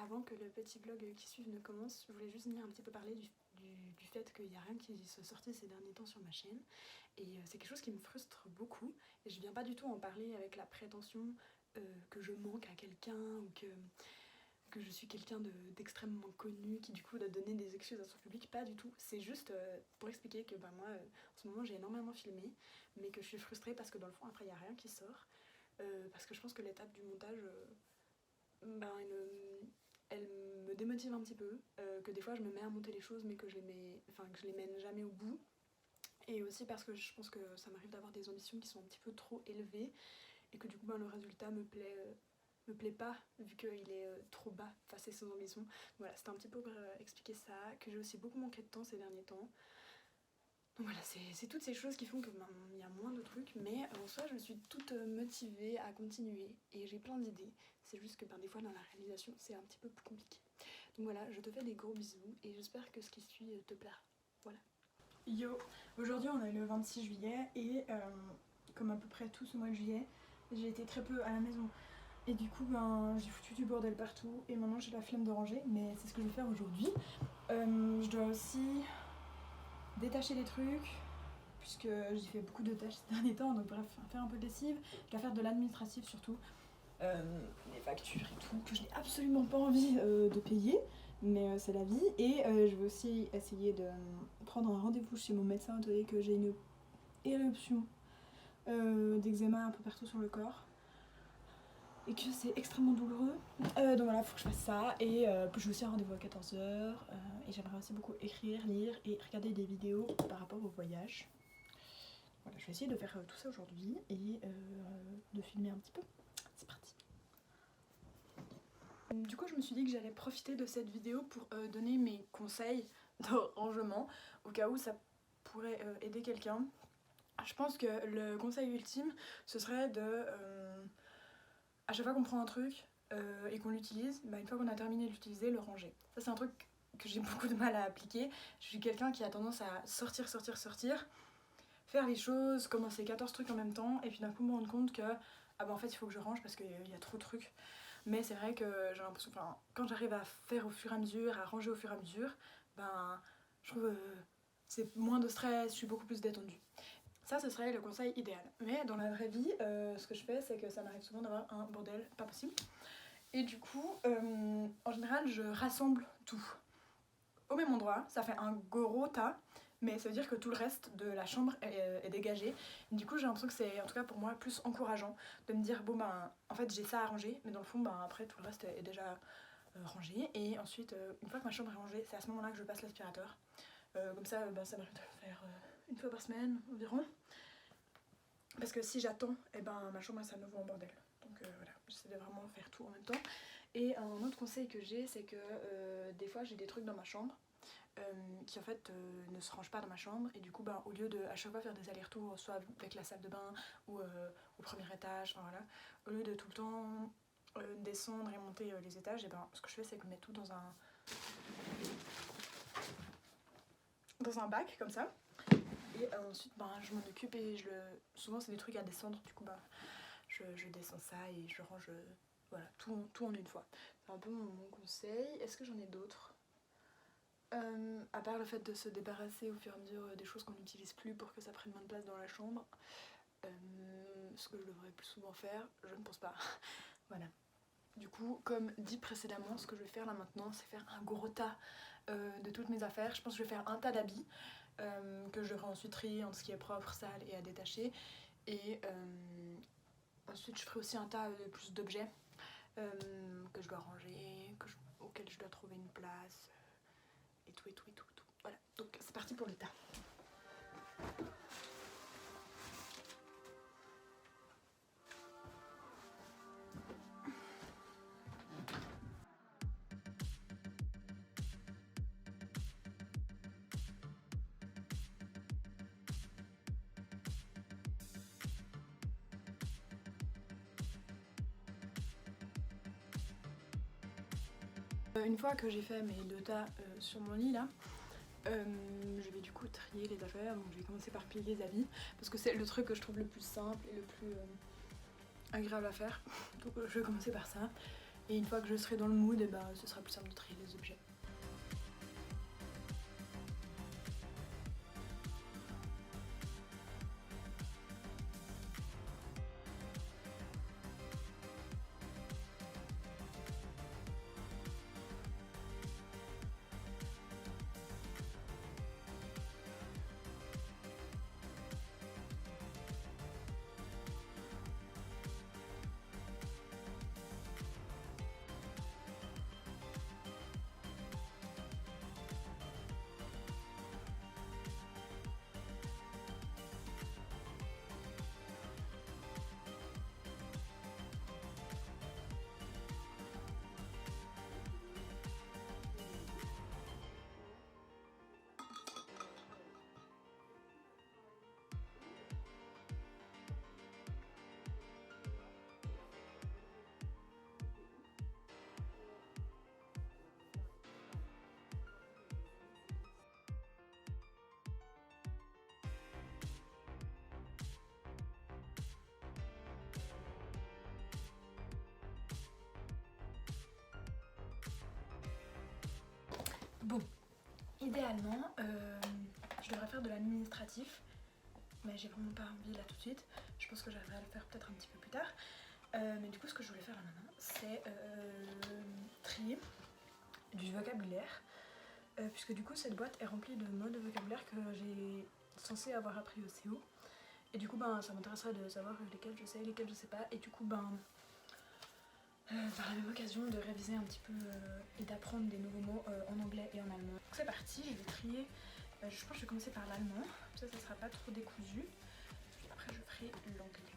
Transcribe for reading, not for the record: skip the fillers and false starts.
Avant que le petit vlog qui suit ne commence, je voulais juste venir un petit peu parler du fait qu'il n'y a rien qui se sortait ces derniers temps sur ma chaîne. Et c'est quelque chose qui me frustre beaucoup. Et je viens pas du tout en parler avec la prétention que je manque à quelqu'un ou que je suis quelqu'un d'extrêmement connu qui du coup doit donner des excuses à son public. Pas du tout. C'est juste pour expliquer que moi, en ce moment, j'ai énormément filmé, mais que je suis frustrée parce que dans le fond, après, il n'y a rien qui sort. Parce que je pense que l'étape du montage... elle me démotive un petit peu, que des fois je me mets à monter les choses mais que je les mène jamais au bout. Et aussi parce que je pense que ça m'arrive d'avoir des ambitions qui sont un petit peu trop élevées et que du coup le résultat me plaît pas vu qu'il est trop bas face à ses ambitions. Voilà, c'était un petit peu pour expliquer ça, que j'ai aussi beaucoup manqué de temps ces derniers temps. Donc voilà, c'est toutes ces choses qui font que il y a moins de trucs, mais en soi je suis toute motivée à continuer et j'ai plein d'idées. C'est juste que des fois dans la réalisation c'est un petit peu plus compliqué. Donc voilà, je te fais des gros bisous et j'espère que ce qui suit te plaira. Voilà. Yo, aujourd'hui on est le 26 juillet et comme à peu près tout ce mois de juillet, j'ai été très peu à la maison. Et du coup j'ai foutu du bordel partout et maintenant j'ai la flemme de ranger, mais c'est ce que je vais faire aujourd'hui. Je dois aussi détacher des trucs, puisque j'ai fait beaucoup de tâches ces derniers temps, donc bref, faire un peu de lessive. Je dois faire de l'administratif surtout, les factures et tout, que je n'ai absolument pas envie de payer, mais c'est la vie. Et je vais aussi essayer de prendre un rendez-vous chez mon médecin, étant donné que j'ai une éruption d'eczéma un peu partout sur le corps et que c'est extrêmement douloureux. Donc voilà, faut que je fasse ça. Et j'ai aussi un rendez-vous à 14h. Et j'aimerais aussi beaucoup écrire, lire et regarder des vidéos par rapport au voyage. Voilà, je vais essayer de faire tout ça aujourd'hui et de filmer un petit peu. C'est parti. Du coup je me suis dit que j'allais profiter de cette vidéo pour donner mes conseils de rangement au cas où ça pourrait aider quelqu'un. Je pense que le conseil ultime ce serait de à chaque fois qu'on prend un truc et qu'on l'utilise, une fois qu'on a terminé de l'utiliser, le ranger. Ça c'est un truc que j'ai beaucoup de mal à appliquer. Je suis quelqu'un qui a tendance à sortir, faire les choses, commencer 14 trucs en même temps et puis d'un coup me rendre compte que en fait il faut que je range parce qu'il y a trop de trucs. Mais c'est vrai que j'ai l'impression, quand j'arrive à faire au fur et à mesure, à ranger au fur et à mesure, je trouve c'est moins de stress, je suis beaucoup plus détendue. Ça, ce serait le conseil idéal. Mais dans la vraie vie, ce que je fais, c'est que ça m'arrive souvent d'avoir un bordel pas possible. Et du coup, en général, je rassemble tout au même endroit. Ça fait un gros tas, mais ça veut dire que tout le reste de la chambre est dégagé. Et du coup, j'ai l'impression que c'est, en tout cas pour moi, plus encourageant de me dire, bon en fait, j'ai ça à ranger, mais dans le fond, après, tout le reste est déjà rangé. Et ensuite, une fois que ma chambre est rangée, c'est à ce moment-là que je passe l'aspirateur. Comme ça, ça m'arrive de le faire une fois par semaine environ. Parce que si j'attends, ma chambre est à nouveau en bordel. Donc voilà, j'essaie de vraiment faire tout en même temps. Et un autre conseil que j'ai, c'est que des fois j'ai des trucs dans ma chambre qui en fait ne se rangent pas dans ma chambre. Et du coup, au lieu de à chaque fois faire des allers-retours, soit avec la salle de bain ou au premier étage, voilà, au lieu de tout le temps descendre et monter les étages, ce que je fais, c'est que je mets tout dans un bac comme ça. Et ensuite je m'en occupe et souvent c'est des trucs à descendre, du coup je descends ça et je range voilà, tout en une fois. C'est un peu mon conseil. Est-ce que j'en ai d'autres à part le fait de se débarrasser au fur et à mesure des choses qu'on n'utilise plus pour que ça prenne moins de place dans la chambre, ce que je devrais plus souvent faire, je ne pense pas. Voilà. Du coup, comme dit précédemment, ce que je vais faire là maintenant, c'est faire un gros tas de toutes mes affaires. Je pense que je vais faire un tas d'habits que je devrais ensuite trier entre ce qui est propre, sale et à détacher. Et ensuite, je ferai aussi un tas de plus d'objets que je dois ranger, auxquels je dois trouver une place, et tout. Voilà, donc c'est parti pour le tas. Une fois que j'ai fait mes deux tas sur mon lit là, je vais du coup trier les affaires. Donc je vais commencer par plier les habits parce que c'est le truc que je trouve le plus simple et le plus agréable à faire. Donc je vais commencer par ça. Et une fois que je serai dans le mood, et ben, ce sera plus simple de trier les objets. Bon, idéalement, je devrais faire de l'administratif, mais j'ai vraiment pas envie là tout de suite. Je pense que j'arriverai à le faire peut-être un petit peu plus tard. Mais du coup, ce que je voulais faire là maintenant, c'est trier du vocabulaire, puisque du coup, cette boîte est remplie de mots de vocabulaire que j'ai censé avoir appris au CO. Et du coup, ben, ça m'intéresserait de savoir lesquels je sais, lesquels je sais pas. Et du coup, ben, par la même occasion de réviser un petit peu et d'apprendre des nouveaux mots en anglais et en allemand. Donc c'est parti, je vais trier, je pense que je vais commencer par l'allemand, ça sera pas trop décousu, après je ferai l'anglais.